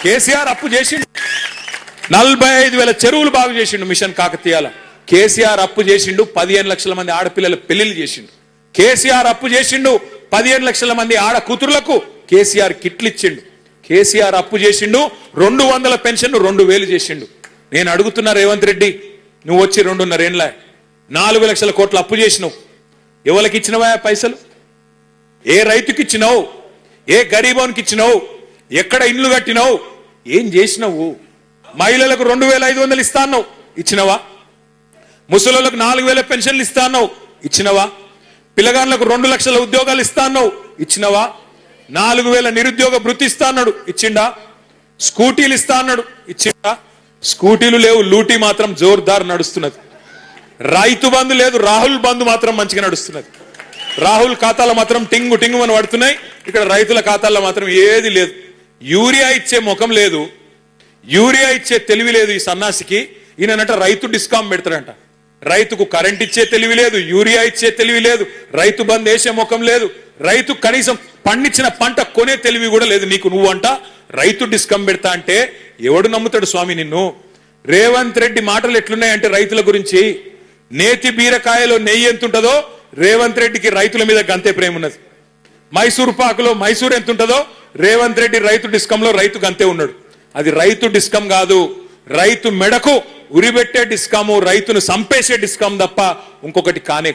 కేసీఆర్ అప్పు చేసిండు 45,000 చెరువులు బాగు చేసిండు మిషన్ కాకతీయాల. కేసీఆర్ అప్పు చేసిండు 15 లక్షల మంది ఆడపిల్లల పెళ్లిళ్ళు చేసిండు. కేసీఆర్ అప్పు చేసిండు 15 లక్షల మంది ఆడ కూతురులకు కేసీఆర్ కిట్లు ఇచ్చిండు. కేసీఆర్ అప్పు చేసిండు 200 పెన్షన్ 2,000 చేసిండు. నేను అడుగుతున్నా రేవంత్ రెడ్డి, నువ్వు వచ్చి 2.5 ఏళ్ళ 4 లక్షల కోట్ల అప్పు చేసినావు. ఎవరికి ఇచ్చినవా పైసలు? ఏ రైతుకి ఇచ్చినావు? ఏ గరీబోనికి ఇచ్చినావు? ఎక్కడ ఇండ్లు కట్టినావు? ఏం చేసినావు? మహిళలకు 2,500 ఇస్తా అన్నావు, ఇచ్చినవా? ముసలోళ్ళకు 4,000 పెన్షన్లు ఇస్తా అన్నావు, ఇచ్చినవా? పిల్లగాళ్ళకు 2 లక్షల ఉద్యోగాలు ఇస్తా అన్నావు, ఇచ్చినవా? 4,000 నిరుద్యోగ భృతి ఇస్తా అన్నాడు, ఇచ్చిండా? స్కూటీలు ఇస్తా అన్నాడు, ఇచ్చిండా? స్కూటీలు లేవు, లూటీ మాత్రం జోర్దార్ నడుస్తున్నది. రైతు బంధు లేదు, రాహుల్ బంధు మాత్రం మంచిగా నడుస్తున్నది. రాహుల్ ఖాతాలో మాత్రం టింగు టింగు అని పడుతున్నాయి, ఇక్కడ రైతుల ఖాతాల్లో మాత్రం ఏది లేదు. యూరియా ఇచ్చే ముఖం లేదు, యూరియా ఇచ్చే తెలివి లేదు ఈ సన్నాసికి. ఈయనంట రైతు డిస్కామ్ పెడతాడంట. రైతుకు కరెంట్ ఇచ్చే తెలివి లేదు, యూరియా ఇచ్చే తెలివి లేదు, రైతు బంద్ వేసే ముఖం లేదు, రైతు కనీసం పండించిన పంట కొనే తెలివి కూడా లేదు నీకు. నువ్వంట రైతు డిస్కామ్ పెడతా అంటే ఎవడు నమ్ముతాడు స్వామి నిన్ను? రేవంత్ రెడ్డి మాటలు ఎట్లున్నాయంటే రైతుల గురించి, నేతి బీరకాయలో నెయ్యి ఎంతుంటదో రేవంత్ రెడ్డికి రైతుల మీద గంతే ప్రేమ ఉన్నది. మైసూర్ పాకులో మైసూర్ ఎంత ఉంటుందో రేవంత్ రెడ్డి రైతు డిస్కంలో రైతు గంతే ఉన్నాడు. అది రైతు డిస్కం కాదు, రైతు మెడకు ఉరిబెట్టే డిస్కాము, రైతును సంపేసే డిస్కాం తప్ప ఇంకొకటి కానే